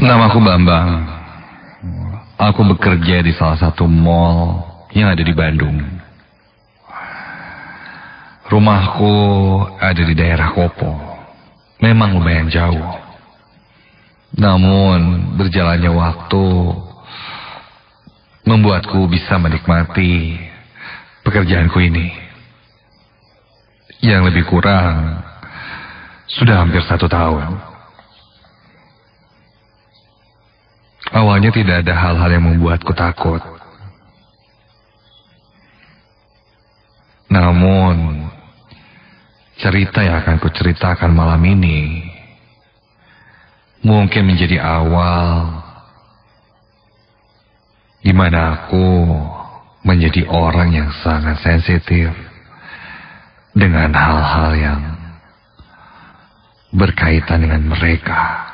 Namaku Bambang. Aku bekerja di salah satu mall yang ada di Bandung. Rumahku ada di daerah Kopo. Memang lumayan jauh. Namun berjalannya waktu membuatku bisa menikmati pekerjaanku ini. Yang lebih kurang sudah hampir 1 tahun. Awalnya tidak ada hal-hal yang membuatku takut. Namun, cerita yang akan kuceritakan malam ini mungkin menjadi awal di mana aku menjadi orang yang sangat sensitif dengan hal-hal yang berkaitan dengan mereka.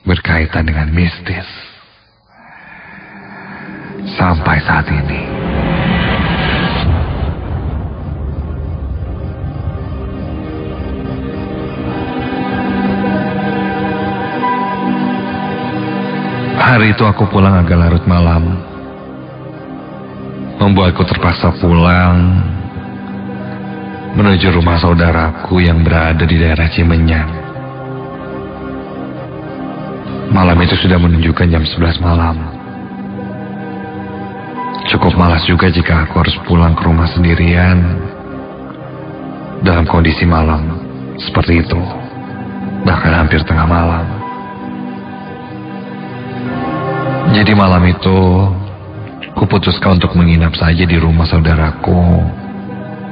Berkaitan dengan mistis. Sampai saat ini. Hari itu aku pulang agak larut malam. Membuatku terpaksa pulang menuju rumah saudaraku yang berada di daerah Cimenyan. Malam itu sudah menunjukkan jam 11 malam. Cukup malas juga jika aku harus pulang ke rumah sendirian dalam kondisi malam seperti itu, bahkan hampir tengah malam. Jadi malam itu kuputuskan untuk menginap saja di rumah saudaraku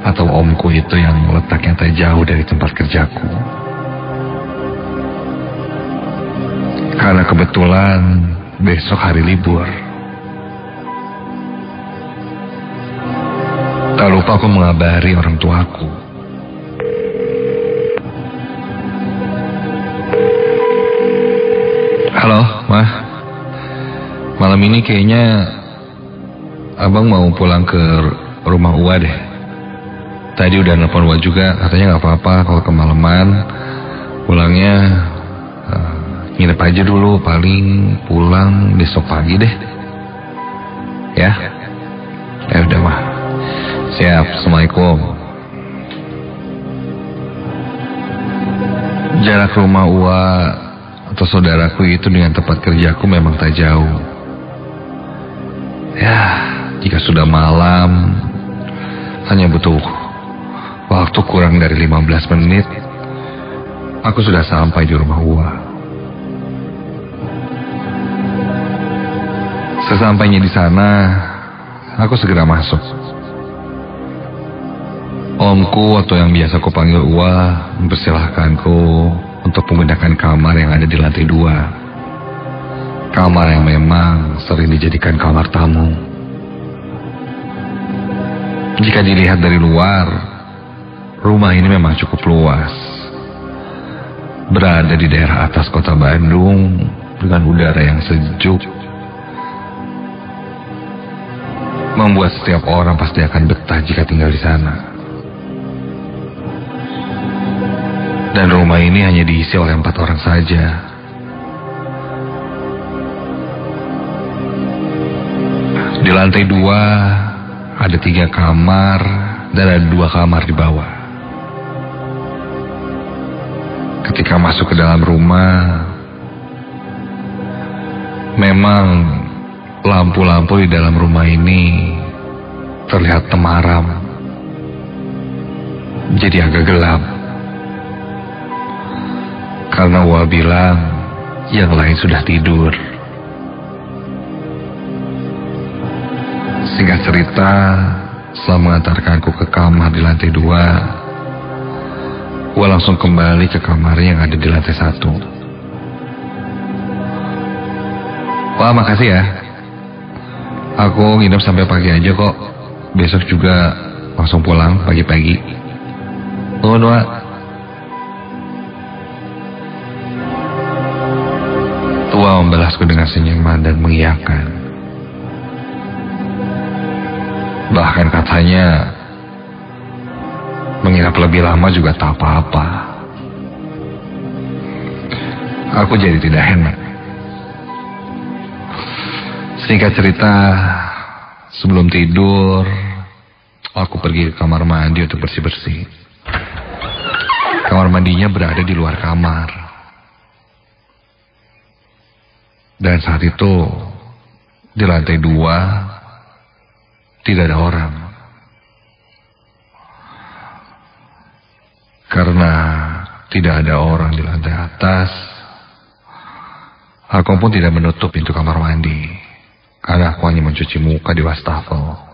atau omku itu yang letaknya tak jauh dari tempat kerjaku. Karena kebetulan besok hari libur. Tak lupa aku mengabari orang tuaku. Halo, Ma. Malam ini kayaknya Abang mau pulang ke rumah Uwa deh. Tadi udah nelfon Uwa juga, katanya gak apa-apa kalau kemalaman. Pulangnya nginep aja dulu, paling pulang besok pagi deh. Ya? Ya udah mah. Siap, Assalamualaikum. Jarak rumah Uwa atau saudaraku itu dengan tempat kerjaku memang tak jauh. Ya, jika sudah malam, hanya butuh waktu kurang dari 15 menit, aku sudah sampai di rumah Uwa. Sesampainya di sana, aku segera masuk. Omku atau yang biasa aku panggil Uwa mempersilahkanku untuk menggunakan kamar yang ada di lantai 2. Kamar yang memang sering dijadikan kamar tamu. Jika dilihat dari luar, rumah ini memang cukup luas. Berada di daerah atas kota Bandung dengan udara yang sejuk, membuat setiap orang pasti akan betah jika tinggal di sana. Dan rumah ini hanya diisi oleh 4 orang saja. Di lantai 2 ada 3 kamar dan ada 2 kamar di bawah. Ketika masuk ke dalam rumah, memang lampu-lampu di dalam rumah ini terlihat temaram. Jadi agak gelap. Karena Wah bilang yang lain sudah tidur. Singkat cerita, setelah mengantarkanku ke kamar di lantai 2, Wah langsung kembali ke kamar yang ada di lantai 1. Wah, makasih ya. Aku nginep sampai pagi aja kok. Besok juga langsung pulang pagi-pagi. Nuhun, Wak. Tua membalasku dengan senyuman dan mengiyakan. Bahkan katanya menginap lebih lama juga tak apa-apa. Aku jadi tidak enak. Singkat cerita, sebelum tidur, aku pergi ke kamar mandi untuk bersih-bersih. Kamar mandinya berada di luar kamar. Dan saat itu, di lantai 2, tidak ada orang. Karena tidak ada orang di lantai atas, aku pun tidak menutup pintu kamar mandi. Karena aku hanya mencuci muka di wastafel.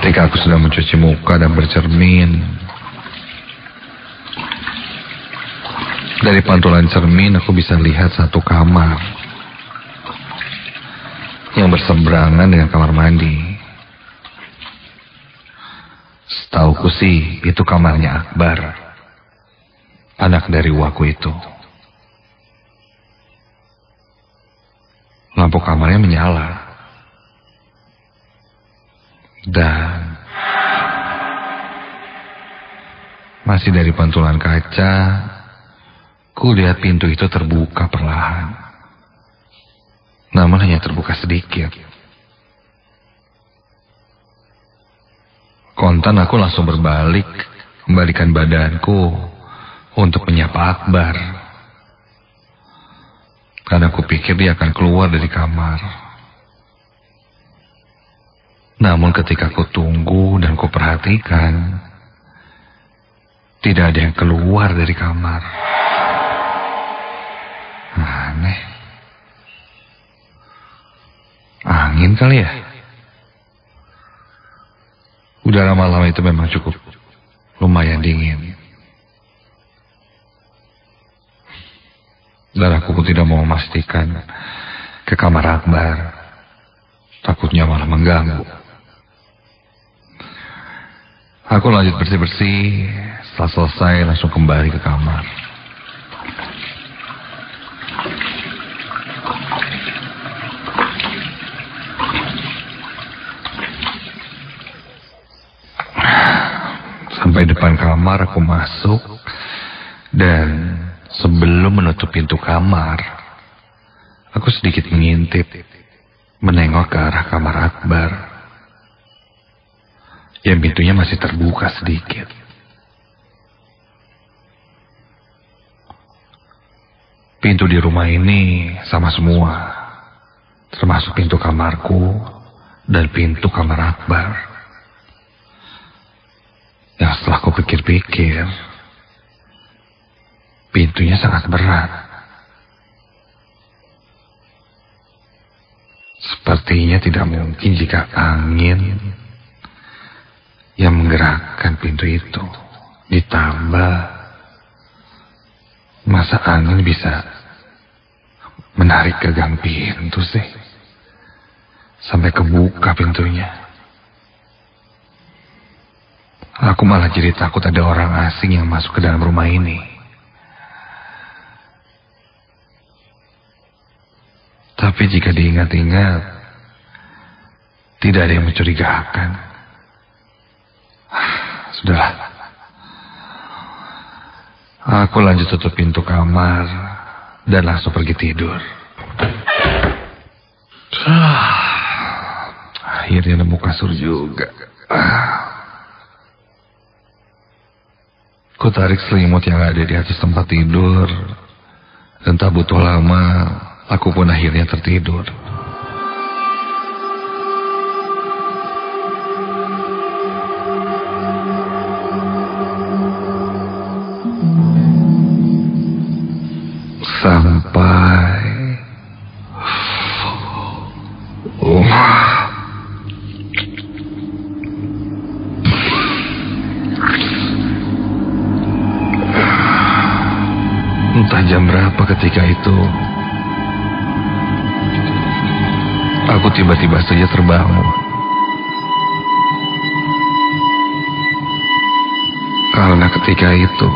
Ketika aku sudah mencuci muka dan bercermin, dari pantulan cermin aku bisa lihat satu kamar yang berseberangan dengan kamar mandi. Setauku sih itu kamarnya Akbar, anak dari Waku itu. Lampu kamarnya menyala. Dan masih dari pantulan kaca, ku lihat pintu itu terbuka perlahan. Namun hanya terbuka sedikit. Kontan aku langsung berbalik, kembalikan badanku untuk menyapa Akbar. Karena aku pikir dia akan keluar dari kamar. Namun ketika ku tunggu dan ku perhatikan, tidak ada yang keluar dari kamar. Aneh. Angin kali ya? Udara malam itu memang cukup lumayan dingin. Dan aku pun tidak mau memastikan ke kamar Akbar. Takutnya malah mengganggu. Aku lanjut bersih-bersih. Setelah selesai langsung kembali ke kamar. Sampai depan kamar aku masuk. Dan sebelum menutup pintu kamar, aku sedikit mengintip, menengok ke arah kamar Akbar. Yang pintunya masih terbuka sedikit. Pintu di rumah ini sama semua, termasuk pintu kamarku dan pintu kamar Akbar. Yang setelah aku pikir-pikir, pintunya sangat berat. Sepertinya tidak mungkin jika angin yang menggerakkan pintu itu ditambah, masa angin bisa menarik gagang pintu sih sampai kebuka pintunya. Aku malah jadi takut ada orang asing yang masuk ke dalam rumah ini. Tapi jika diingat-ingat, tidak ada yang mencurigakan. Sudahlah. Aku lanjut tutup pintu kamar dan langsung pergi tidur. Akhirnya nemu kasur juga. Ku tarik selimut yang ada di atas tempat tidur. Dan tak butuh lama, aku pun akhirnya tertidur. Sampai entah jam berapa ketika itu, aku tiba-tiba saja terbangun. Karena ketika itu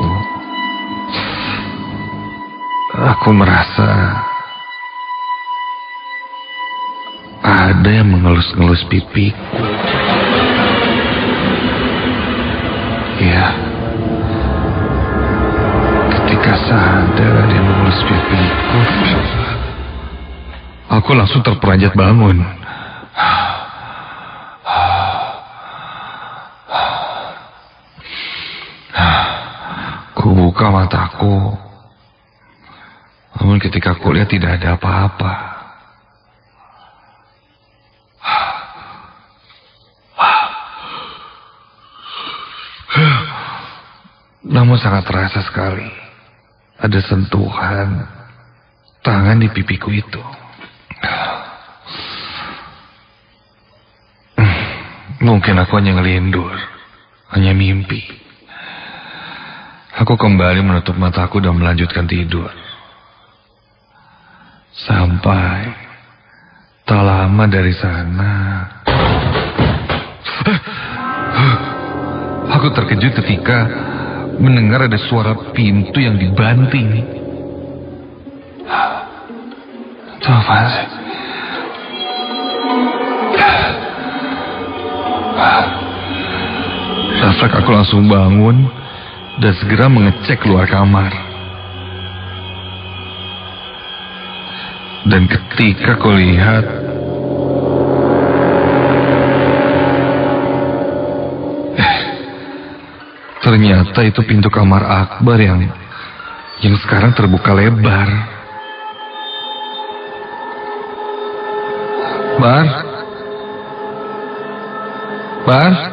aku merasa ada yang mengelus-ngelus pipiku. Ya, ketika sadar ada yang mengelus pipiku, aku langsung terperanjat bangun. Ku buka mataku, namun ketika aku lihat tidak ada apa-apa. Namun sangat terasa sekali ada sentuhan tangan di pipiku itu. Mungkin aku hanya ngelindur, hanya mimpi. Aku kembali menutup mataku dan melanjutkan tidur. Sampai tak lama dari sana, aku terkejut ketika mendengar ada suara pintu yang dibanting. Itu apaan sih? Refleks aku langsung bangun dan segera mengecek keluar kamar. Dan ketika aku lihat, ternyata itu pintu kamar Akbar yang sekarang terbuka lebar. Bar?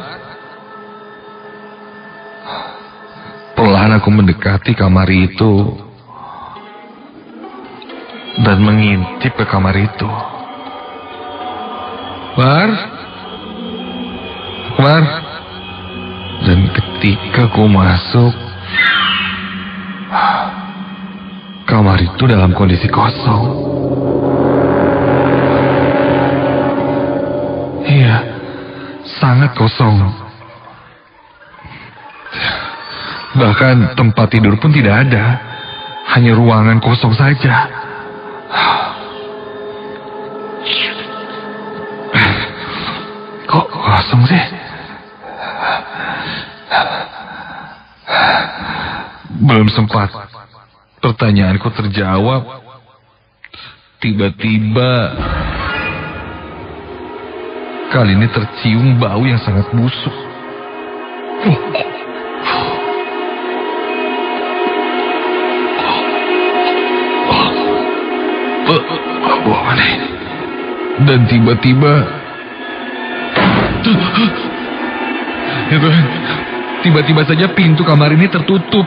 Perlahan aku mendekati kamar itu dan mengintip ke kamar itu. Bar? Dan ketika aku masuk, kamar itu dalam kondisi kosong. Iya, sangat kosong. Bahkan tempat tidur pun tidak ada, hanya ruangan kosong saja. Kok kosong sih? Belum sempat pertanyaanku terjawab, tiba-tiba kali ini tercium bau yang sangat busuk. Bau apa nih? Dan tiba-tiba tiba-tiba saja pintu kamar ini tertutup.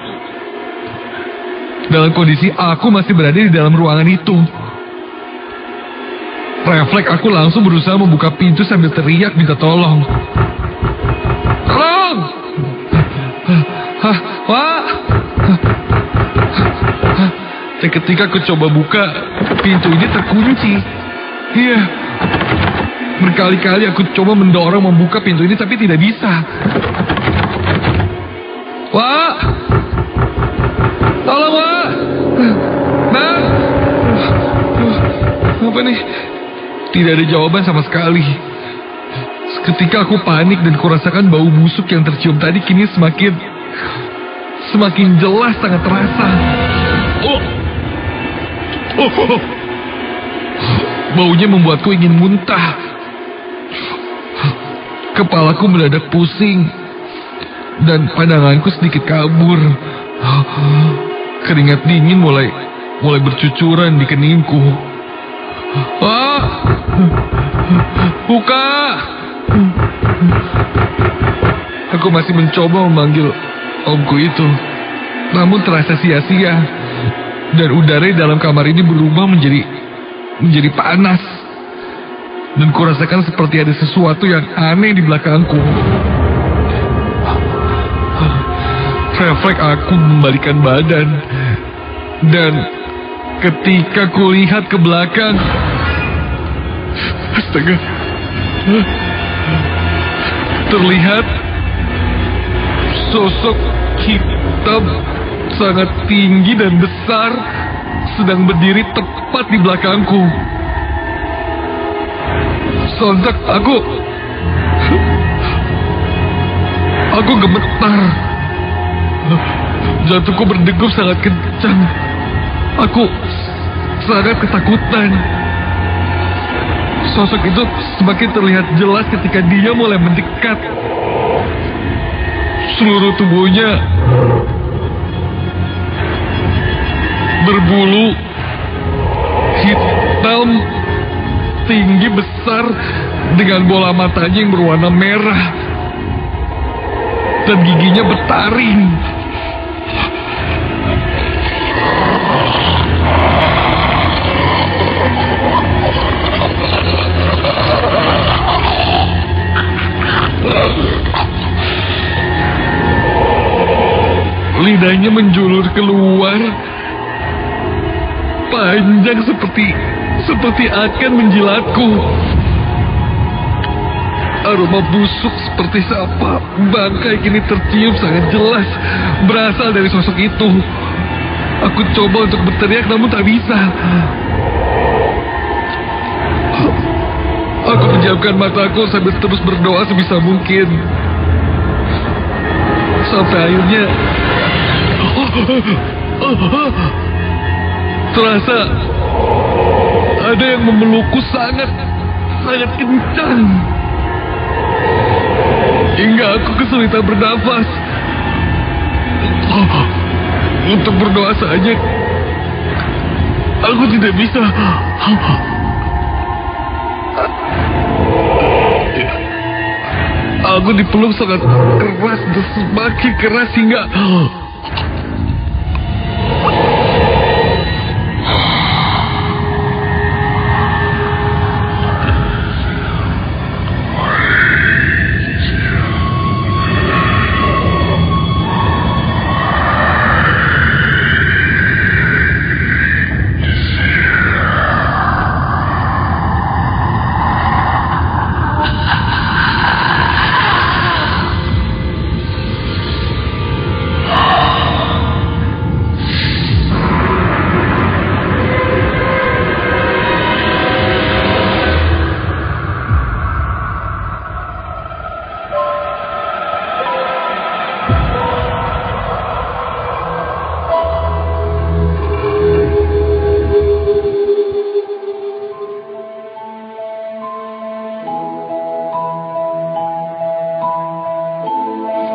Dalam kondisi aku masih berada di dalam ruangan itu. Refleks aku langsung berusaha membuka pintu sambil teriak minta tolong. Tolong! Wah! Dan ketika aku coba buka, pintu ini terkunci. Iya. Berkali-kali aku coba mendorong membuka pintu ini tapi tidak bisa. Wah! Tolong, Wah! Bang! Apa nih? Tidak ada jawaban sama sekali. Ketika aku panik dan kurasakan bau busuk yang tercium tadi kini semakin jelas sangat terasa. Baunya membuatku ingin muntah. Kepalaku mendadak pusing dan pandanganku sedikit kabur. Keringat dingin mulai bercucuran di keningku. Buka! Aku masih mencoba memanggil omku itu, namun terasa sia-sia. Dan udara di dalam kamar ini berubah menjadi panas. Dan kurasakan seperti ada sesuatu yang aneh di belakangku. Refleks aku membalikan badan. Dan ketika kulihat ke belakang, astaga, terlihat sosok hitam sangat tinggi dan besar sedang berdiri tepat di belakangku. Sontak aku gemetar. Jantungku berdegup sangat kencang. Aku sangat ketakutan. Sosok itu semakin terlihat jelas ketika dia mulai mendekat. Seluruh tubuhnya berbulu hitam, tinggi, besar, dengan bola matanya yang berwarna merah dan giginya bertaring. Lidahnya menjulur keluar, panjang seperti akan menjilatku. Aroma busuk seperti sapa bangkai kini tercium sangat jelas berasal dari sosok itu. Aku coba untuk berteriak namun tak bisa. Aku pejamkan mataku sambil terus berdoa sebisa mungkin. Sampai akhirnya terasa ada yang memelukku sangat kencang. Hingga aku kesulitan bernafas. Untuk berdoa saja aku tidak bisa. Aku dipeluk sangat keras dan semakin keras hingga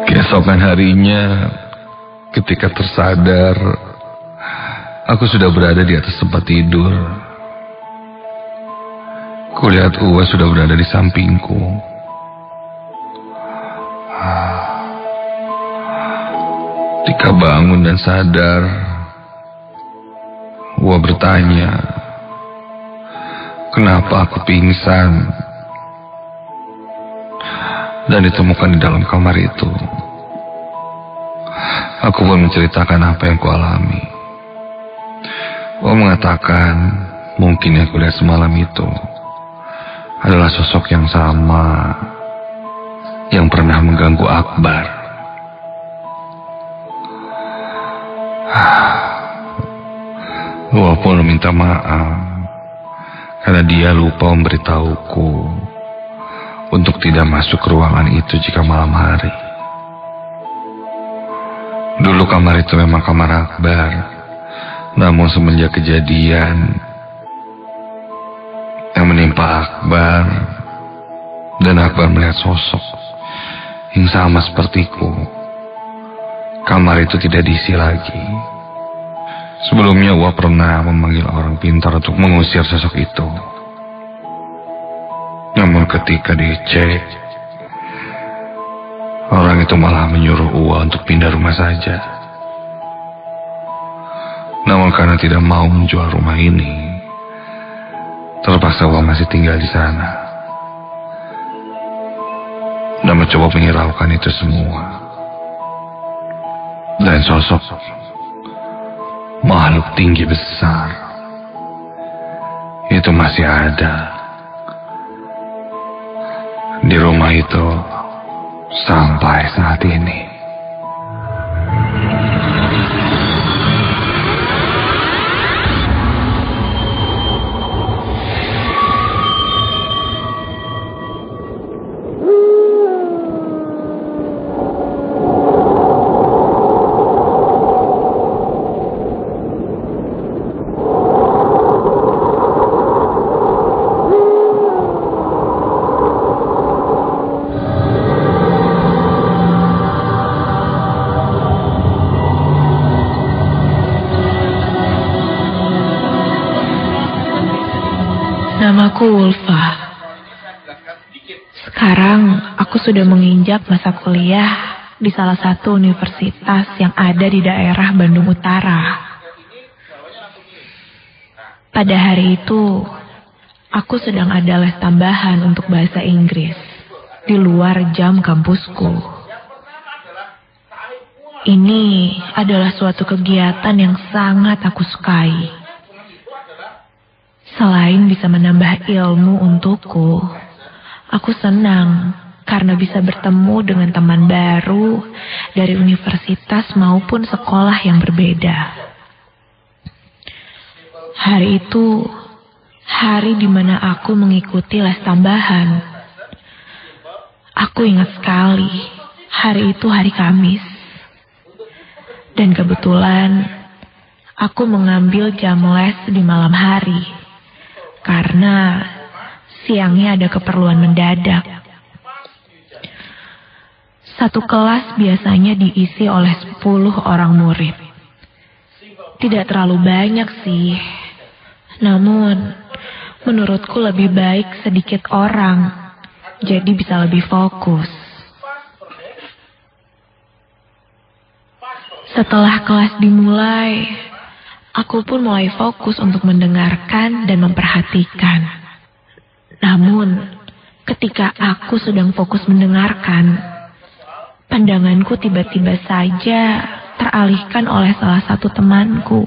keesokan harinya, ketika tersadar, aku sudah berada di atas tempat tidur. Kulihat Uwa sudah berada di sampingku. Ketika bangun dan sadar, Uwa bertanya, kenapa aku pingsan dan ditemukan di dalam kamar itu. Aku pun menceritakan apa yang kualami. Uwa mengatakan mungkin yang kulihat semalam itu adalah sosok yang sama yang pernah mengganggu Akbar. Uwa pun meminta maaf karena dia lupa memberitahuku untuk tidak masuk ke ruangan itu jika malam hari. Dulu kamar itu memang kamar Akbar, namun semenjak kejadian yang menimpa Akbar dan Akbar melihat sosok yang sama sepertiku, kamar itu tidak diisi lagi. Sebelumnya Uwa pernah memanggil orang pintar untuk mengusir sosok itu. Namun ketika dicek, orang itu malah menyuruh Uwa untuk pindah rumah saja. Namun karena tidak mau menjual rumah ini, terpaksa Uwa masih tinggal di sana dan mencoba menghiraukan itu semua. Dan sosok makhluk tinggi besar itu masih ada di rumah itu sampai saat ini. Namaku Ulfa. Sekarang aku sudah menginjak masa kuliah di salah satu universitas yang ada di daerah Bandung Utara. Pada hari itu, aku sedang ada les tambahan untuk bahasa Inggris di luar jam kampusku. Ini adalah suatu kegiatan yang sangat aku sukai. Selain bisa menambah ilmu untukku, aku senang karena bisa bertemu dengan teman baru dari universitas maupun sekolah yang berbeda. Hari itu, hari di mana aku mengikuti les tambahan. Aku ingat sekali, hari itu hari Kamis. Dan kebetulan, aku mengambil jam les di malam hari. Karena siangnya ada keperluan mendadak. Satu kelas biasanya diisi oleh 10 orang murid. Tidak terlalu banyak sih. Namun, menurutku lebih baik sedikit orang. Jadi bisa lebih fokus. Setelah kelas dimulai, aku pun mulai fokus untuk mendengarkan dan memperhatikan. Namun, ketika aku sedang fokus mendengarkan, pandanganku tiba-tiba saja teralihkan oleh salah satu temanku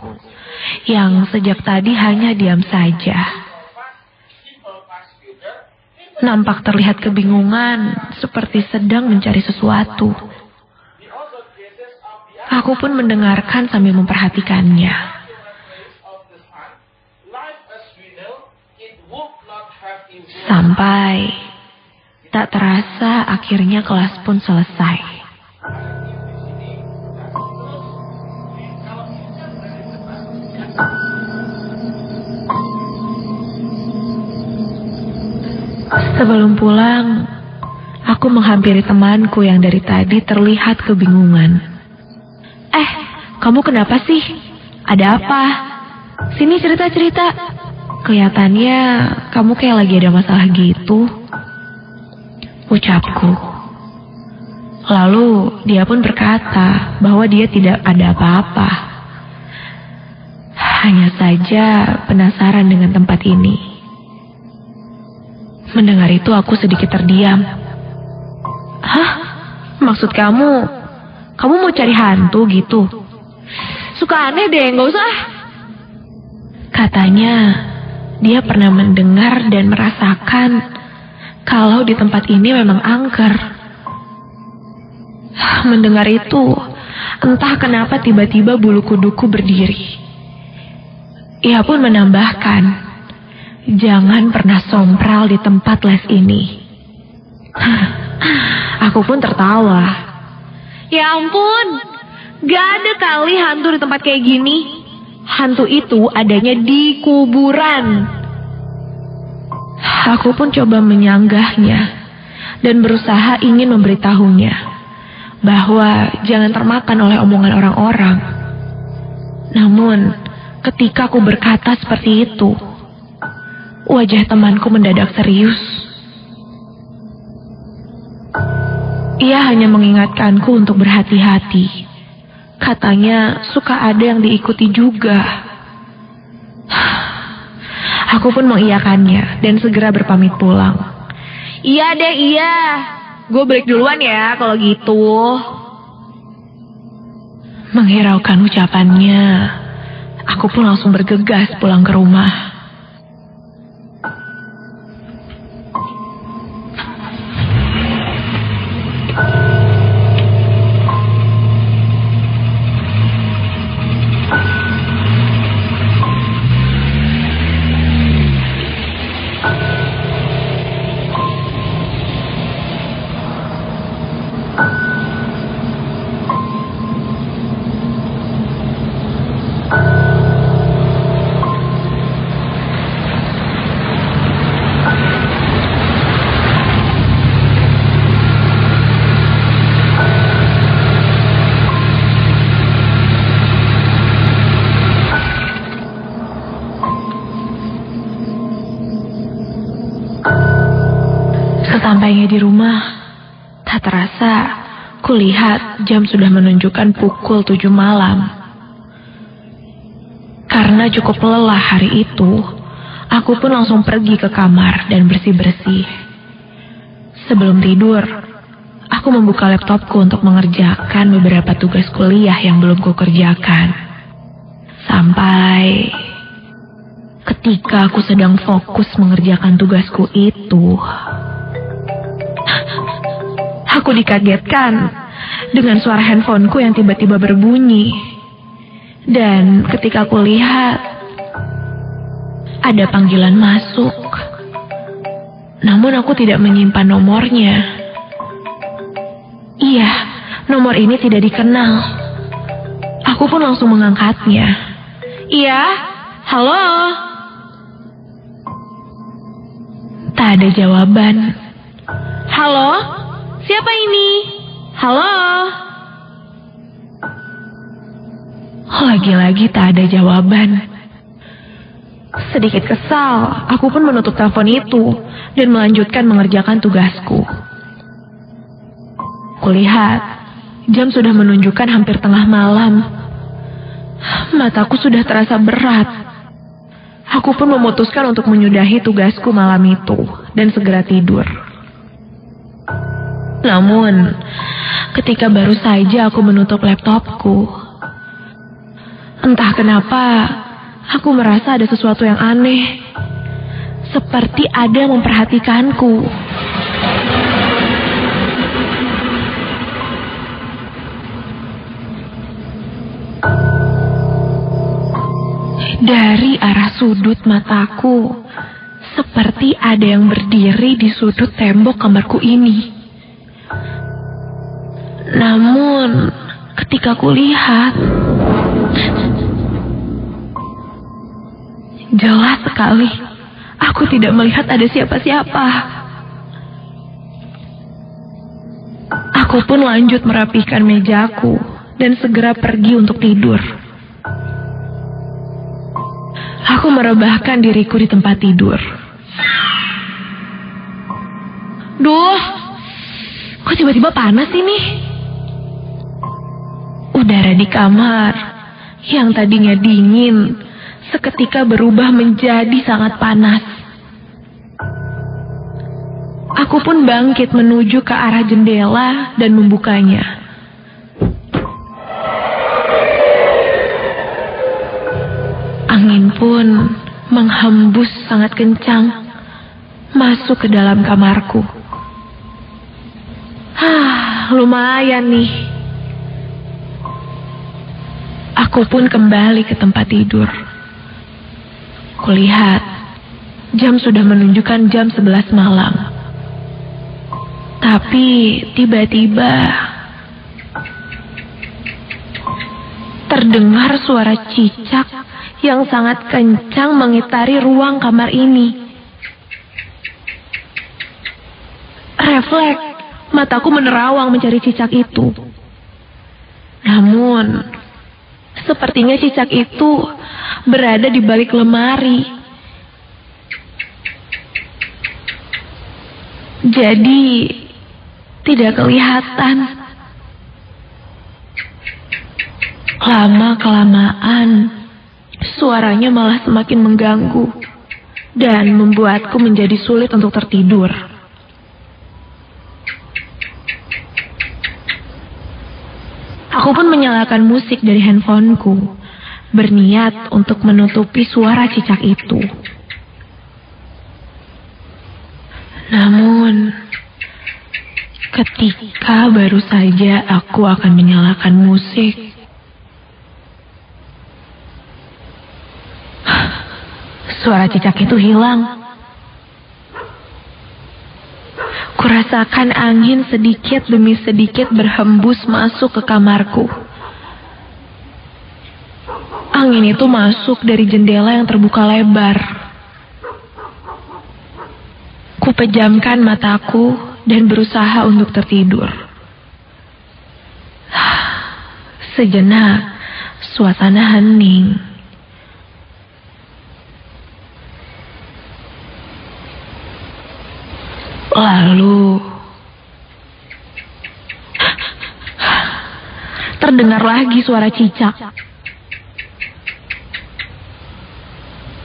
yang sejak tadi hanya diam saja. Nampak terlihat kebingungan, seperti sedang mencari sesuatu. Aku pun mendengarkan sambil memperhatikannya. Sampai tak terasa akhirnya kelas pun selesai. Sebelum pulang, aku menghampiri temanku yang dari tadi terlihat kebingungan. Kamu kenapa sih? Ada apa? Sini cerita-cerita. Kelihatannya kamu kayak lagi ada masalah gitu, ucapku. Lalu dia pun berkata bahwa dia tidak ada apa-apa. Hanya saja penasaran dengan tempat ini. Mendengar itu aku sedikit terdiam. Hah? Maksud kamu mau cari hantu gitu? Suka aneh deh, gak usah. Katanya, dia pernah mendengar dan merasakan kalau di tempat ini memang angker. Mendengar itu, entah kenapa tiba-tiba bulu kuduku berdiri. Ia pun menambahkan, jangan pernah sompral di tempat les ini. Aku pun tertawa. Ya ampun, gak ada kali hantu di tempat kayak gini. Hantu itu adanya di kuburan. Aku pun coba menyanggahnya dan berusaha ingin memberitahunya bahwa jangan termakan oleh omongan orang-orang. Namun, ketika aku berkata seperti itu, wajah temanku mendadak serius. Ia hanya mengingatkanku untuk berhati-hati. Katanya suka ada yang diikuti juga. Aku pun mengiyakannya dan segera berpamit pulang. Iya deh, iya. Gue break duluan ya kalau gitu. Menghiraukan ucapannya, aku pun langsung bergegas pulang ke rumah. Sesampainya di rumah, tak terasa kulihat jam sudah menunjukkan pukul 7 malam. Karena cukup lelah hari itu, aku pun langsung pergi ke kamar dan bersih-bersih. Sebelum tidur, aku membuka laptopku untuk mengerjakan beberapa tugas kuliah yang belum kukerjakan. Sampai ketika aku sedang fokus mengerjakan tugasku itu, aku dikagetkan dengan suara handphoneku yang tiba-tiba berbunyi. Dan ketika aku lihat, ada panggilan masuk. Namun aku tidak menyimpan nomornya. Iya, nomor ini tidak dikenal. Aku pun langsung mengangkatnya. Iya, halo? Tak ada jawaban. Halo? Siapa ini? Halo? Lagi-lagi tak ada jawaban. Sedikit kesal, aku pun menutup telepon itu dan melanjutkan mengerjakan tugasku. Kulihat, jam sudah menunjukkan hampir tengah malam. Mataku sudah terasa berat. Aku pun memutuskan untuk menyudahi tugasku malam itu dan segera tidur. Namun, ketika baru saja aku menutup laptopku, entah kenapa, aku merasa ada sesuatu yang aneh. Seperti ada yang memperhatikanku. Dari arah sudut mataku, seperti ada yang berdiri di sudut tembok kamarku ini. Namun, ketika kulihat, jelas sekali, aku tidak melihat ada siapa-siapa. Aku pun lanjut merapikan mejaku dan segera pergi untuk tidur. Aku merebahkan diriku di tempat tidur. Duh, kok tiba-tiba panas ini? Udara di kamar yang tadinya dingin seketika berubah menjadi sangat panas. Aku pun bangkit menuju ke arah jendela dan membukanya. Angin pun menghembus sangat kencang masuk ke dalam kamarku. Lumayan nih. Aku pun kembali ke tempat tidur. Kulihat, jam sudah menunjukkan jam 11 malam. Tapi tiba-tiba terdengar suara cicak yang sangat kencang mengitari ruang kamar ini. Refleks, mataku menerawang mencari cicak itu. Namun, sepertinya cicak itu berada di balik lemari. Jadi, tidak kelihatan. Lama-kelamaan, suaranya malah semakin mengganggu dan membuatku menjadi sulit untuk tertidur. Aku pun menyalakan musik dari handphoneku, berniat untuk menutupi suara cicak itu. Namun, ketika baru saja aku akan menyalakan musik, suara cicak itu hilang. Kurasakan angin sedikit demi sedikit berhembus masuk ke kamarku. Angin itu masuk dari jendela yang terbuka lebar. Kupejamkan mataku dan berusaha untuk tertidur. Sejenak, suasana hening. Lalu terdengar lagi suara cicak.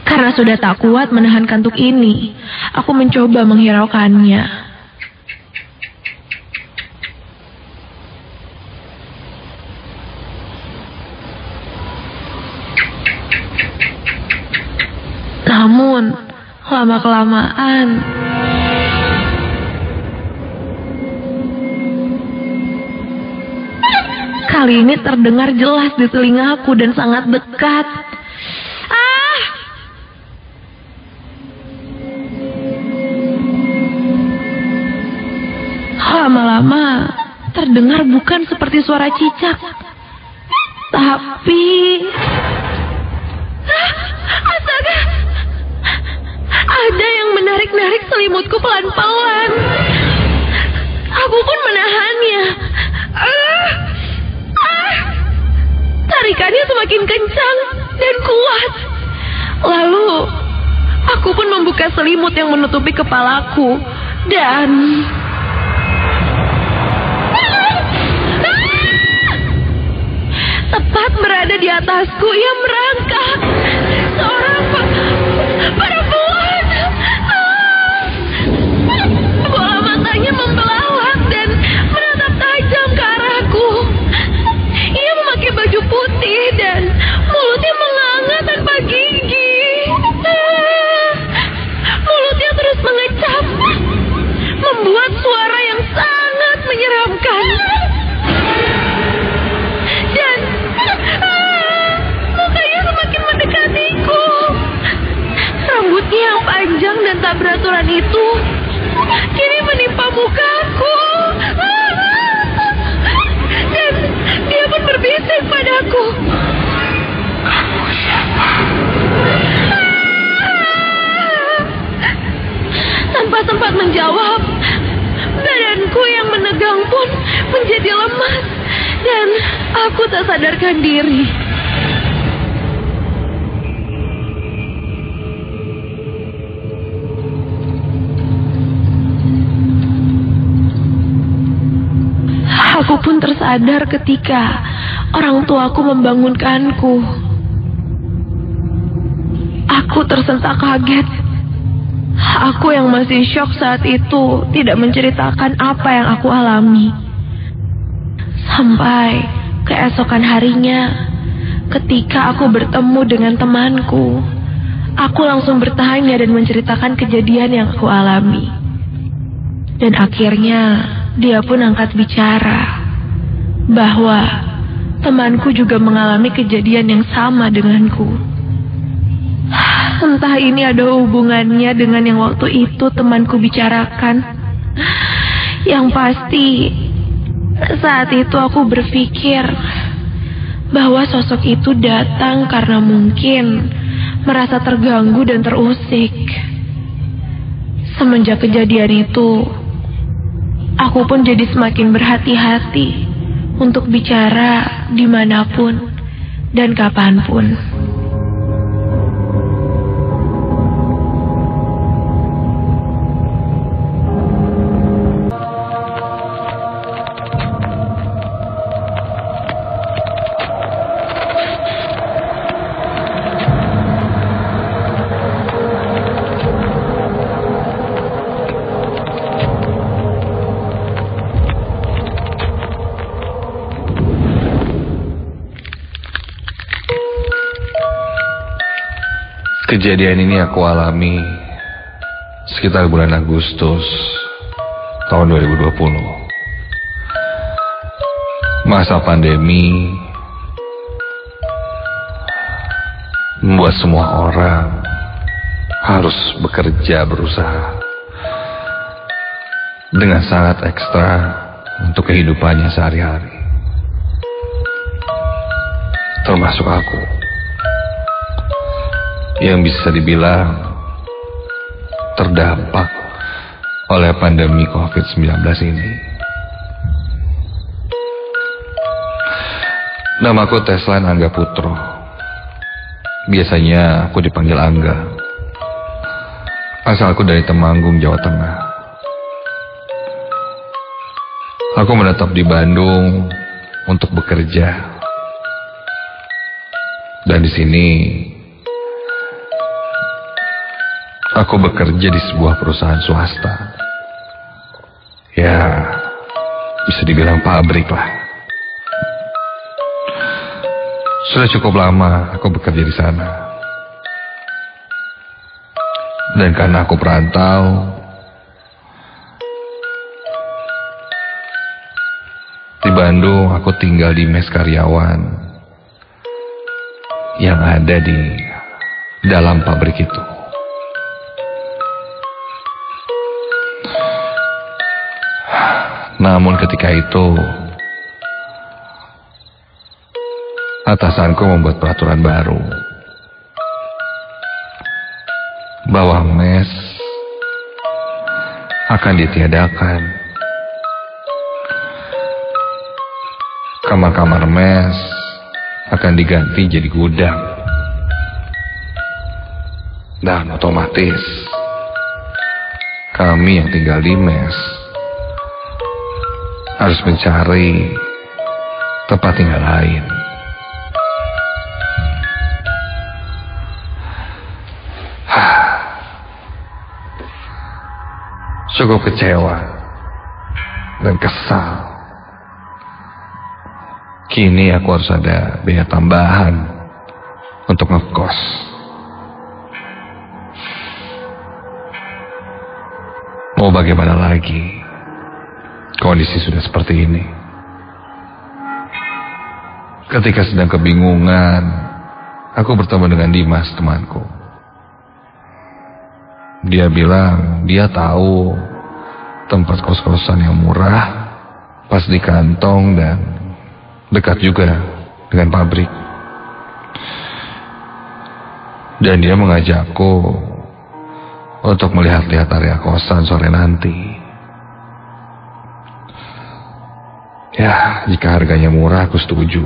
Karena sudah tak kuat menahan kantuk ini, aku mencoba menghiraukannya. Namun, lama-kelamaan, kali ini terdengar jelas di telingaku dan sangat dekat. Lama-lama terdengar bukan seperti suara cicak, tapi astaga, ada yang menarik-narik selimutku pelan-pelan. Aku pun menahannya. Tarikannya semakin kencang dan kuat. Lalu aku pun membuka selimut yang menutupi kepalaku dan tepat berada di atasku, ia merangkak. Seorang perempuan. Bola matanya membelalak dan menatap tajam ke arahku. Ia memakai baju putih dan mulutnya menganga tanpa gigi. Mulutnya terus mengecap, membuat suara yang sangat menyeramkan. Dan mukanya semakin mendekatiku. Rambutnya yang panjang dan tak beraturan itu kini menimpa mukaku. Dan dia pun berbisik padaku. Kamu siapa? Tanpa sempat menjawab, badanku yang menegang pun menjadi lemas dan aku tak sadarkan diri. Aku pun tersadar ketika orang tuaku membangunkanku. Aku tersentak kaget. Aku yang masih syok saat itu tidak menceritakan apa yang aku alami. Sampai keesokan harinya, ketika aku bertemu dengan temanku, aku langsung bertanya dan menceritakan kejadian yang aku alami. Dan akhirnya dia pun angkat bicara bahwa temanku juga mengalami kejadian yang sama denganku. Entah ini ada hubungannya dengan yang waktu itu temanku bicarakan. Yang pasti, saat itu aku berpikir bahwa sosok itu datang karena mungkin merasa terganggu dan terusik. Semenjak kejadian itu, aku pun jadi semakin berhati-hati untuk bicara dimanapun dan kapanpun. Kejadian ini aku alami sekitar bulan Agustus tahun 2020. Masa pandemi membuat semua orang harus bekerja, berusaha dengan sangat ekstra untuk kehidupannya sehari-hari. Termasuk aku yang bisa dibilang terdampak oleh pandemi COVID-19 ini. Namaku Teslan Angga Putro. Biasanya aku dipanggil Angga. Asalku dari Temanggung, Jawa Tengah. Aku menetap di Bandung untuk bekerja. Dan di sini aku bekerja di sebuah perusahaan swasta. Ya, bisa dibilang pabrik lah. Sudah cukup lama aku bekerja di sana. Dan karena aku perantau, di Bandung aku tinggal di mes karyawan yang ada di dalam pabrik itu. Namun ketika itu atasanku membuat peraturan baru bahwa mes akan ditiadakan. Kamar-kamar mes akan diganti jadi gudang. Dan otomatis kami yang tinggal di mes harus mencari tempat tinggal lain. Cukup kecewa dan kesal. Kini aku harus ada biaya tambahan untuk ngekos. Mau bagaimana lagi? Kondisi sudah seperti ini. Ketika sedang kebingungan, aku bertemu dengan Dimas, temanku. Dia bilang dia tahu tempat kos-kosan yang murah, pas di kantong dan dekat juga dengan pabrik. Dan dia mengajakku untuk melihat-lihat area kosan sore nanti. Ya, jika harganya murah aku setuju.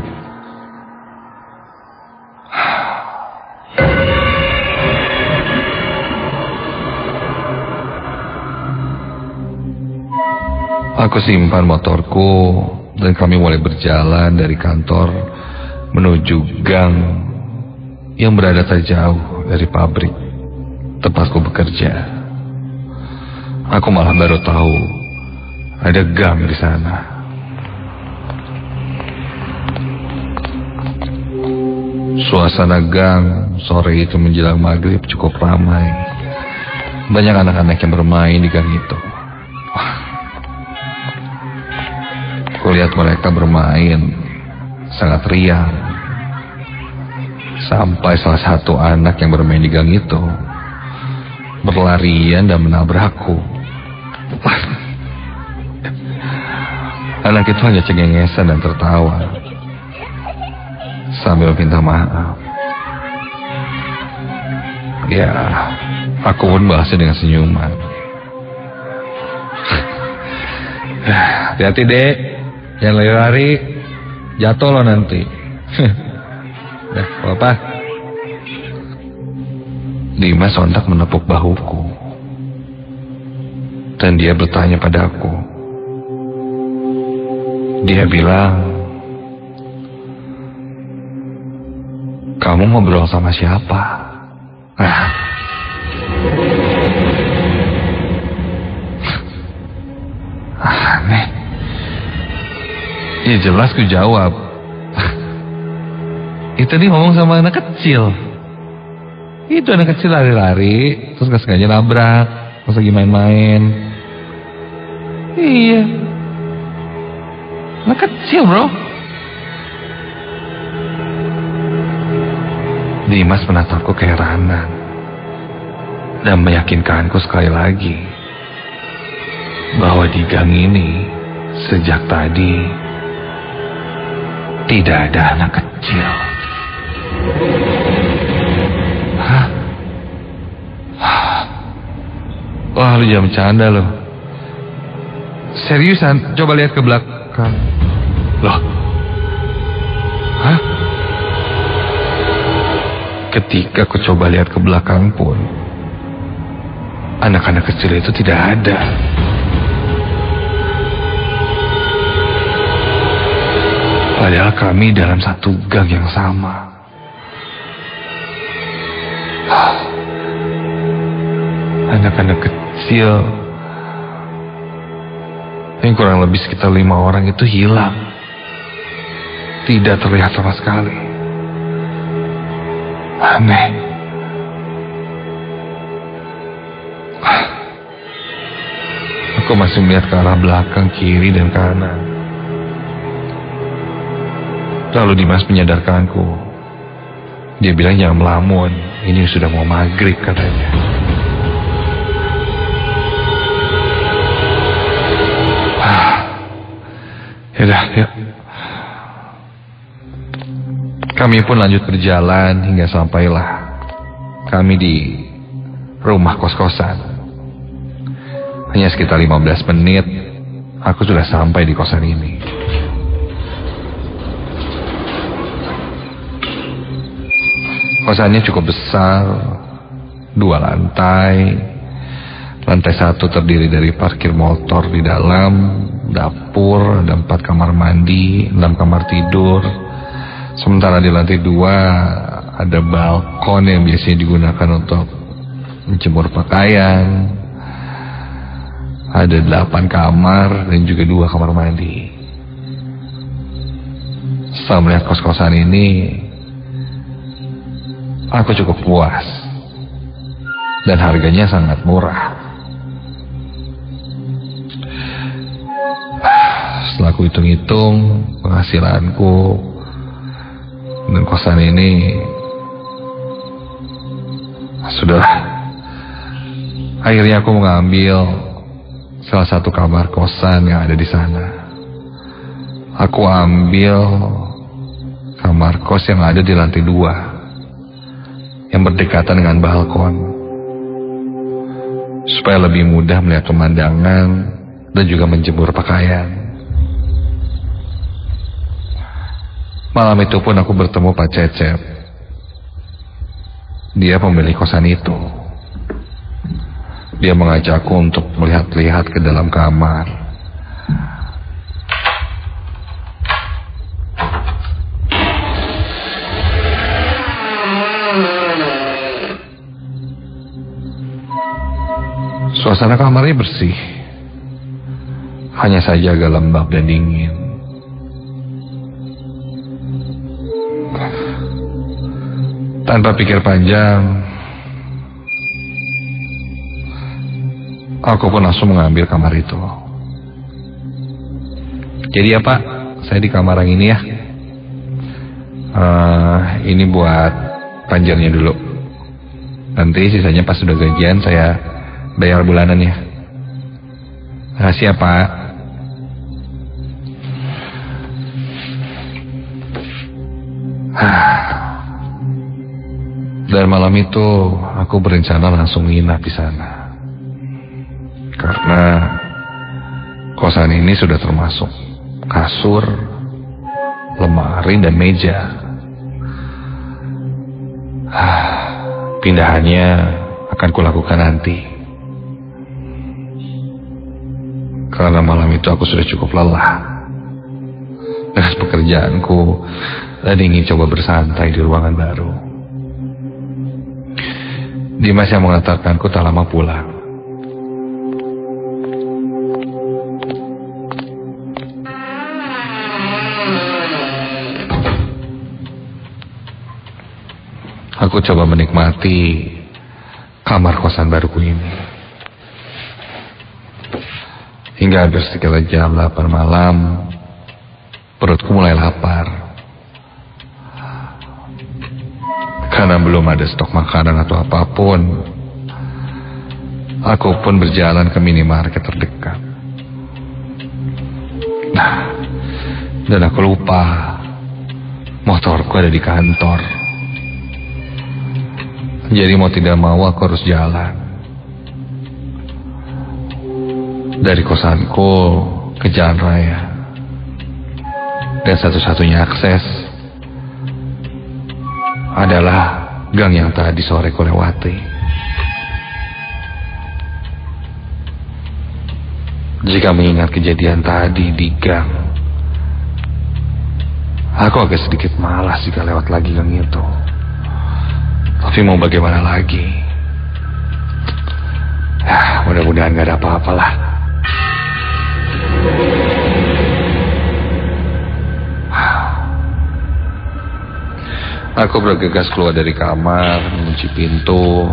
Aku simpan motorku dan kami mulai berjalan dari kantor menuju gang yang berada tak jauh dari pabrik tempatku bekerja. Aku malah baru tahu ada gang di sana. Suasana gang sore itu menjelang maghrib cukup ramai. Banyak anak-anak yang bermain di gang itu. Kulihat mereka bermain sangat riang. Sampai salah satu anak yang bermain di gang itu berlarian dan menabrakku. Anak itu hanya cengengesan dan tertawa sambil minta maaf. Ya, aku pun balasnya dengan senyuman. Hati-hati dek, jangan lari-lari, jatuh lo nanti. Dah, apa? Dimas sontak menepuk bahuku. Dan dia bertanya padaku. Dia bilang, kamu ngobrol sama siapa? Aneh. Ya jelas ku jawab. Itu nih ngomong sama anak kecil. Itu anak kecil lari-lari, terus gak sengaja nabrak, pas lagi main-main. Iya. Anak kecil bro. Dimas menatapku keheranan dan meyakinkanku sekali lagi bahwa di gang ini sejak tadi tidak ada anak kecil. Hah? Wah, lu jangan bercanda lo. Seriusan, coba lihat ke belakang. Loh? Hah? Ketika aku coba lihat ke belakang pun, anak-anak kecil itu tidak ada. Padahal kami dalam satu gang yang sama. Anak-anak kecil yang kurang lebih sekitar 5 orang itu hilang. Tidak terlihat sama sekali. Aneh. Aku masih melihat ke arah belakang, kiri, dan kanan. Lalu Dimas menyadarkanku. Dia bilang jangan melamun, ini sudah mau maghrib katanya. Yaudah, yuk. Kami pun lanjut berjalan hingga sampailah kami di rumah kos-kosan. Hanya sekitar 15 menit, aku sudah sampai di kosan ini. Kosannya cukup besar, 2 lantai. Lantai 1 terdiri dari parkir motor di dalam, dapur, ada 4 kamar mandi, 6 kamar tidur. Sementara di lantai 2 ada balkon yang biasanya digunakan untuk menjemur pakaian. Ada 8 kamar dan juga 2 kamar mandi. Setelah melihat kos-kosan ini, aku cukup puas. Dan harganya sangat murah. Setelah aku hitung-hitung penghasilanku dan kosan ini, sudahlah. Akhirnya aku mengambil salah satu kamar kosan yang ada di sana. Aku ambil kamar kos yang ada di lantai 2, yang berdekatan dengan balkon, supaya lebih mudah melihat pemandangan dan juga menjemur pakaian. Malam itu pun aku bertemu Pak Cecep. Dia pemilik kosan itu. Dia mengajakku untuk melihat-lihat ke dalam kamar. Suasana kamarnya bersih. Hanya saja agak lembab dan dingin. Tanpa pikir panjang, aku pun langsung mengambil kamar itu. Jadi ya Pak, saya di kamar yang ini ya. Ini buat panjarnya dulu. Nanti sisanya pas sudah gajian saya bayar bulanan ya. Makasih ya Pak. Dan malam itu aku berencana langsung nginap di sana. Karena kosan ini sudah termasuk kasur, lemari, dan meja. Pindahannya akan kulakukan nanti. Karena malam itu aku sudah cukup lelah dengan pekerjaanku dan ingin coba bersantai di ruangan baru. Dimas yang mengantarkanku tak lama pulang. Aku coba menikmati kamar kosan baruku ini. Hingga hampir sekitar jam 8 malam, perutku mulai lapar. Karena belum ada stok makanan atau apapun, aku pun berjalan ke minimarket terdekat. Dan aku lupa motorku ada di kantor. Jadi mau tidak mau aku harus jalan dari kosanku ke jalan raya. Dan satu-satunya akses adalah gang yang tadi sore ku lewati. Jika mengingat kejadian tadi di gang, Aku agak sedikit malas jika lewat lagi gang itu. Tapi mau bagaimana lagi? Ya, mudah-mudahan gak ada apa-apalah. Aku bergegas keluar dari kamar, mengunci pintu,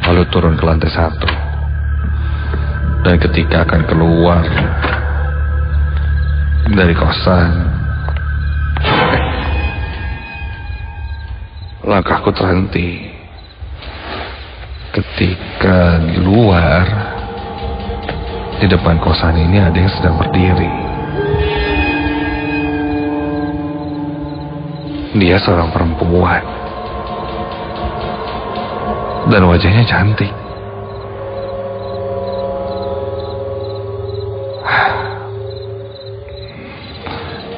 lalu turun ke lantai 1. Dan ketika akan keluar dari kosan, langkahku terhenti ketika di luar, di depan kosan ini ada yang sedang berdiri. Dia seorang perempuan dan wajahnya cantik.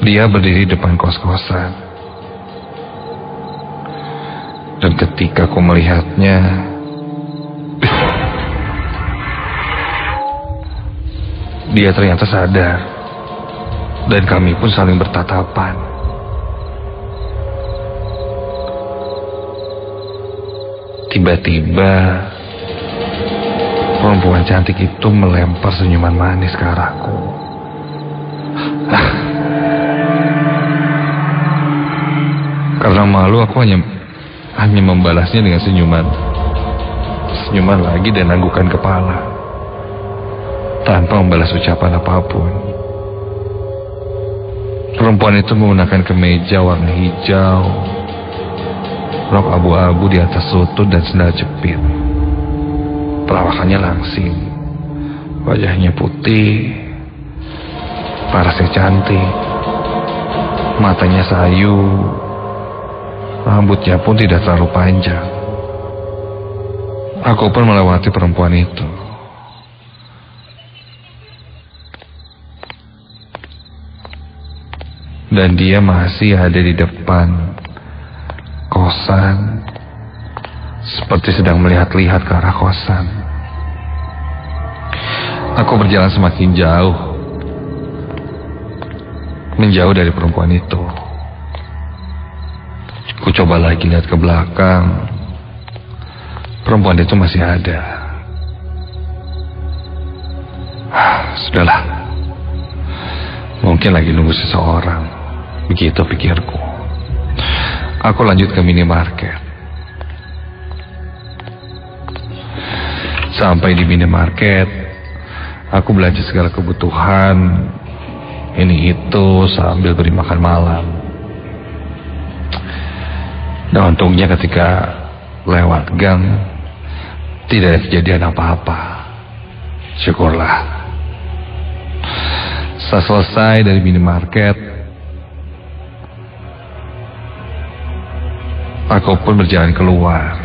Dia berdiri depan kos-kosan, dan ketika aku melihatnya, dia ternyata sadar, dan kami pun saling bertatapan. Tiba-tiba perempuan cantik itu melempar senyuman manis ke arahku. Karena malu, aku hanya membalasnya dengan senyuman lagi dan anggukan kepala, tanpa membalas ucapan apapun. Perempuan itu menggunakan kemeja warna hijau, rok abu-abu di atas lutut dan sendal jepit. Perawakannya langsing, wajahnya putih, parasnya cantik, matanya sayu, rambutnya pun tidak terlalu panjang. Aku pun melewati perempuan itu. Dan dia masih ada di depan kosan, seperti sedang melihat-lihat ke arah kosan. Aku berjalan semakin jauh, menjauh dari perempuan itu. Aku coba lagi lihat ke belakang. Perempuan itu masih ada. Sudahlah, mungkin lagi nunggu seseorang. Begitu pikirku. Aku lanjut ke minimarket. Sampai di minimarket, aku belanja segala kebutuhan, ini itu, sambil beri makan malam. Nah, untungnya ketika lewat gang tidak ada kejadian apa-apa. Syukurlah. Setelah selesai dari minimarket, aku pun berjalan keluar.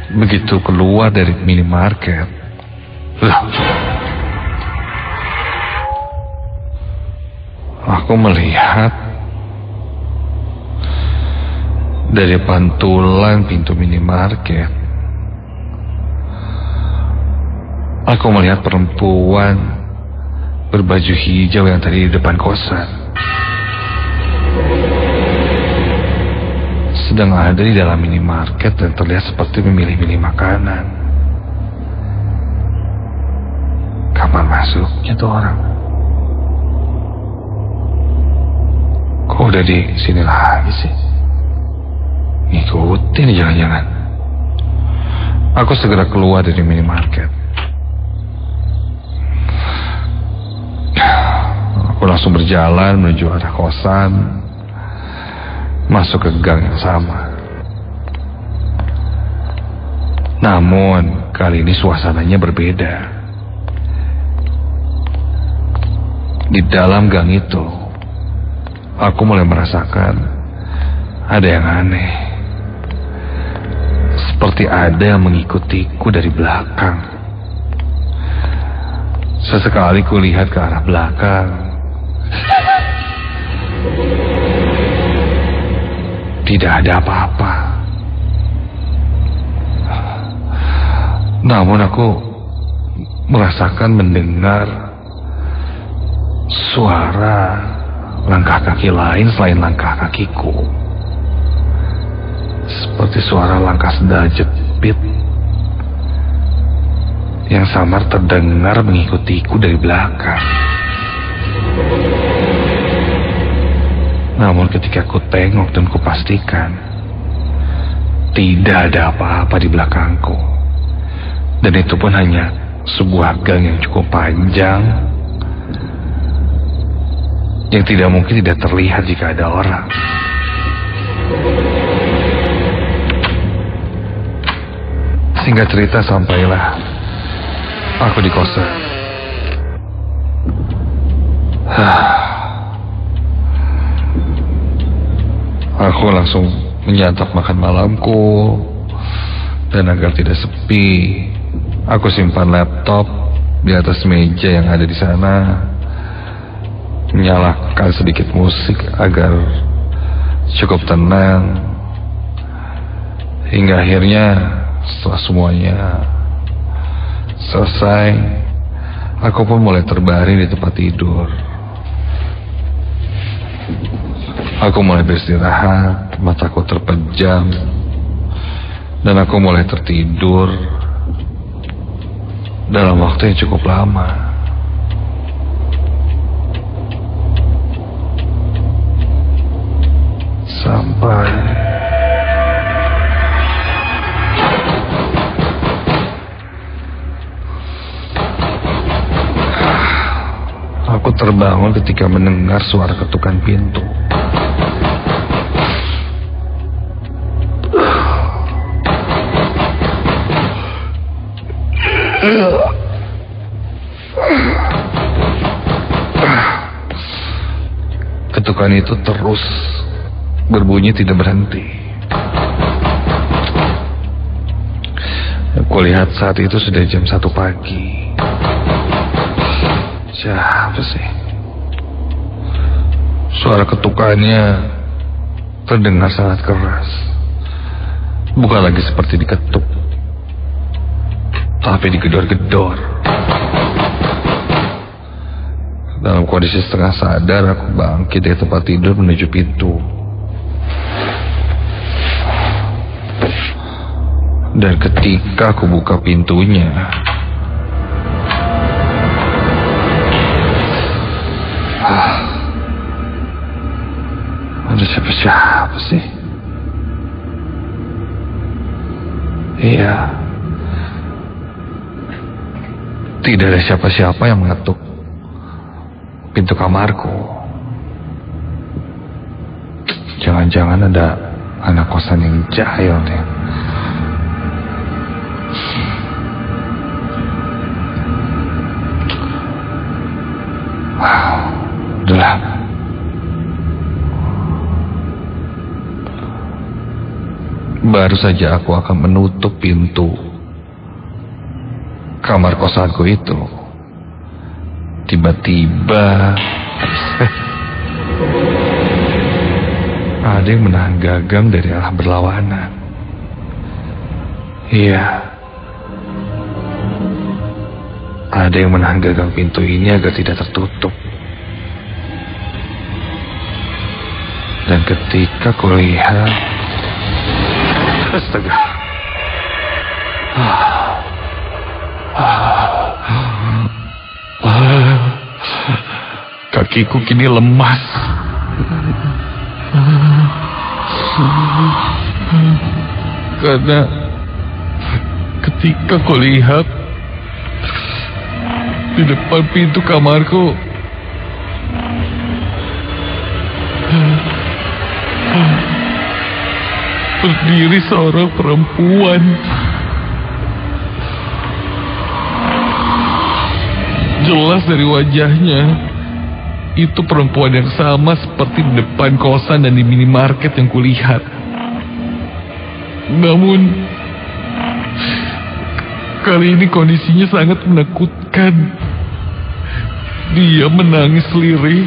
Begitu keluar dari minimarket, aku melihat dari pantulan pintu minimarket, aku melihat perempuan berbaju hijau yang tadi di depan kosan sedang ada di dalam minimarket dan terlihat seperti memilih-milih makanan. Kapan masuknya tuh orang? Kok udah di sini lagi sih? Ngikutin jangan-jangan. Aku segera keluar dari minimarket. Aku langsung berjalan menuju arah kosan, masuk ke gang yang sama. Namun kali ini suasananya berbeda. Di dalam gang itu, aku mulai merasakan ada yang aneh. Seperti ada yang mengikutiku dari belakang. Sesekali kulihat ke arah belakang. Tidak ada apa-apa. Namun aku merasakan mendengar suara langkah kaki lain selain langkah kakiku. Seperti suara langkah sendal jepit yang samar terdengar mengikutiku dari belakang. Namun ketika ku tengok dan ku pastikan tidak ada apa-apa di belakangku, dan itu pun hanya sebuah gang yang cukup panjang yang tidak mungkin tidak terlihat jika ada orang. Singkat cerita, sampailah aku di kosan. Aku langsung menyantap makan malamku, dan agar tidak sepi, aku simpan laptop di atas meja yang ada di sana, menyalakan sedikit musik agar cukup tenang, hingga akhirnya setelah semuanya selesai, aku pun mulai terbaring di tempat tidur. Aku mulai beristirahat, mataku terpejam, dan aku mulai tertidur dalam waktu yang cukup lama. Sampai aku terbangun ketika mendengar suara ketukan pintu. Ketukan itu terus berbunyi tidak berhenti. Aku lihat saat itu sudah jam 1 pagi. Siapa sih? Suara ketukannya terdengar sangat keras. Bukan lagi seperti diketuk, tapi digedor-gedor. Dalam kondisi setengah sadar, aku bangkit dari tempat tidur menuju pintu. Dan ketika aku buka pintunya, ada siapa-siapa sih? Iya, tidak ada siapa-siapa yang mengetuk pintu kamarku. Jangan-jangan ada anak kosan yang jahil nih. Udahlah. Baru saja aku akan menutup pintu kamar kosanku itu, tiba-tiba ada yang menahan gagang dari arah berlawanan. Iya, ada yang menahan gagang pintu ini agar tidak tertutup. Dan ketika kulihat, astaga, kakiku kini lemas. Karena ketika kulihat di depan pintu kamarku berdiri seorang perempuan. Jelas dari wajahnya, itu perempuan yang sama seperti di depan kosan dan di minimarket yang kulihat. Namun, kali ini kondisinya sangat menakutkan. Dia menangis lirih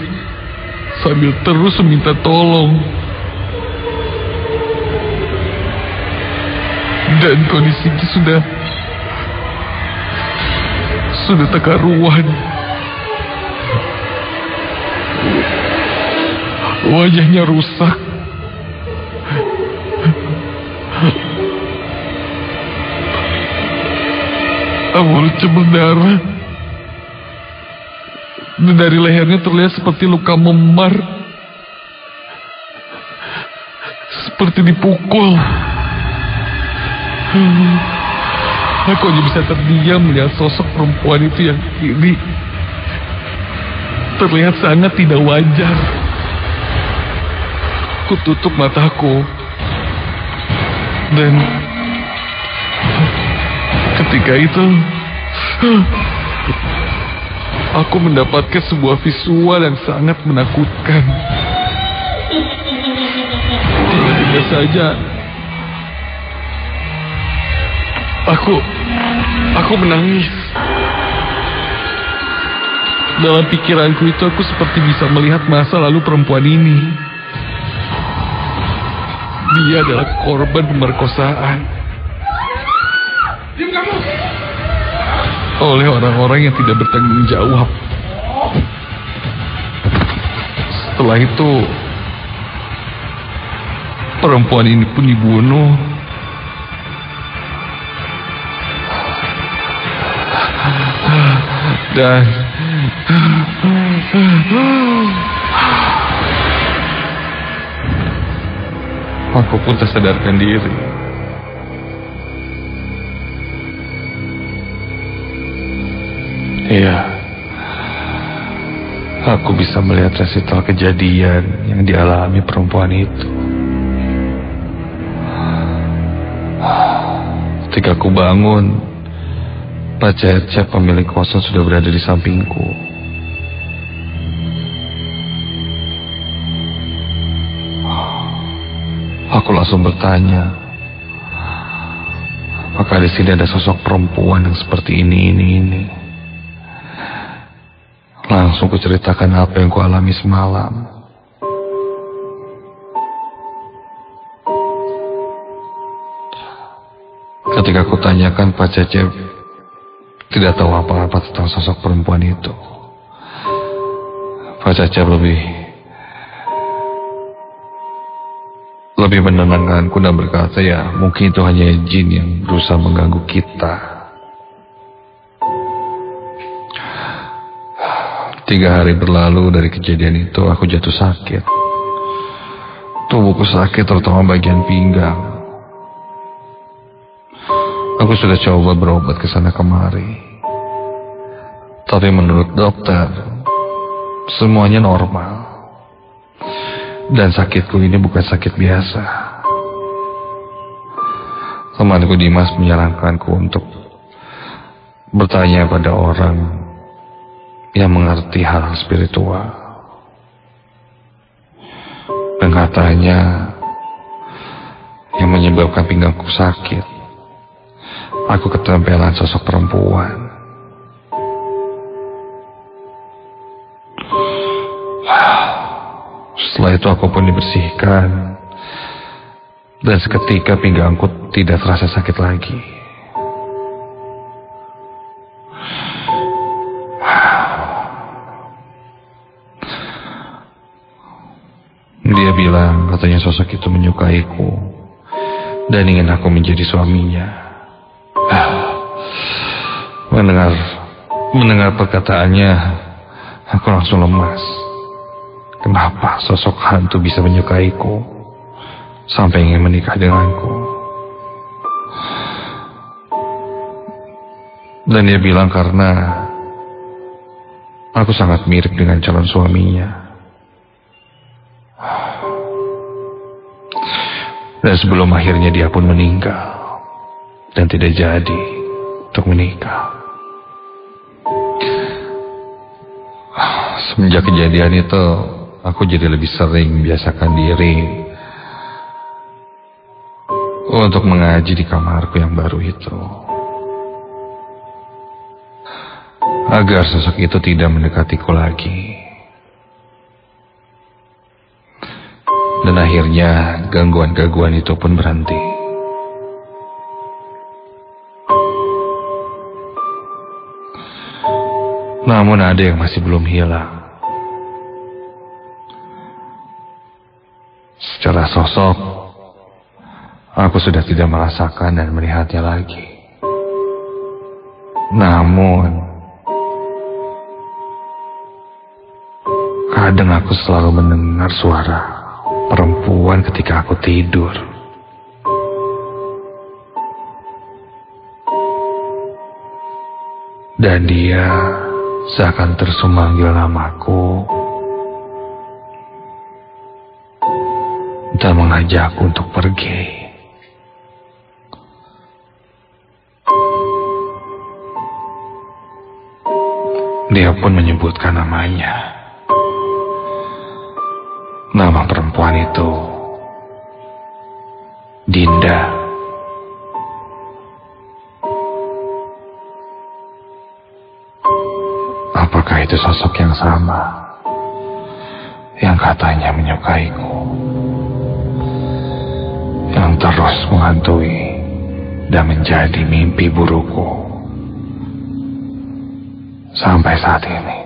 sambil terus meminta tolong. Dan kondisinya sudah tak karuan. Wajahnya rusak. Mulutnya berdarah. Dan dari lehernya terlihat seperti luka memar. Seperti dipukul. Aku hanya bisa terdiam melihat sosok perempuan itu yang kini terlihat sangat tidak wajar. Aku tutup mataku. Dan ketika itu aku mendapatkan sebuah visual yang sangat menakutkan. Tiba-tiba saja aku menangis. Dalam pikiranku itu aku seperti bisa melihat masa lalu perempuan ini. Dia adalah korban pemerkosaan oleh orang-orang yang tidak bertanggung jawab. Setelah itu perempuan ini pun dibunuh. Dan aku pun tersadarkan diri. Iya, aku bisa melihat resital kejadian yang dialami perempuan itu. Ketika aku bangun, Pak Cecep, pemilik kosan, sudah berada di sampingku. Aku langsung bertanya, apakah di sini ada sosok perempuan yang seperti ini? Langsung kuceritakan apa yang kualami semalam. Ketika aku tanyakan, Pak Cecep tidak tahu apa-apa tentang sosok perempuan itu. Pak Cecep lebih menenangkanku dan berkata, ya mungkin itu hanya jin yang berusaha mengganggu kita. 3 hari berlalu dari kejadian itu, aku jatuh sakit. Tubuhku sakit, terutama bagian pinggang. Aku sudah coba berobat ke sana kemari, tapi menurut dokter semuanya normal. Dan sakitku ini bukan sakit biasa. Temanku Dimas menyarankanku untuk bertanya pada orang yang mengerti hal spiritual. Dan katanya yang menyebabkan pinggangku sakit, aku ketempelan sosok perempuan. Setelah itu aku pun dibersihkan, dan seketika pinggangku tidak terasa sakit lagi. Dia bilang katanya sosok itu menyukaiku dan ingin aku menjadi suaminya. Mendengar perkataannya, aku langsung lemas. Kenapa sosok hantu bisa menyukaiku sampai ingin menikah denganku? Dan dia bilang karena aku sangat mirip dengan calon suaminya. Dan sebelum akhirnya dia pun meninggal dan tidak jadi untuk menikah. Semenjak kejadian itu, aku jadi lebih sering membiasakan diri untuk mengaji di kamarku yang baru itu, agar sosok itu tidak mendekatiku lagi. Dan akhirnya gangguan-gangguan itu pun berhenti. Namun ada yang masih belum hilang. Secara sosok, aku sudah tidak merasakan dan melihatnya lagi. Namun, kadang aku selalu mendengar suara perempuan ketika aku tidur. Dan dia seakan terus memanggil namaku dan mengajakku untuk pergi. Dia pun menyebutkan namanya. Nama perempuan itu Dinda. Apakah itu sosok yang sama yang katanya menyukaiku, yang terus menghantui dan menjadi mimpi burukku sampai saat ini?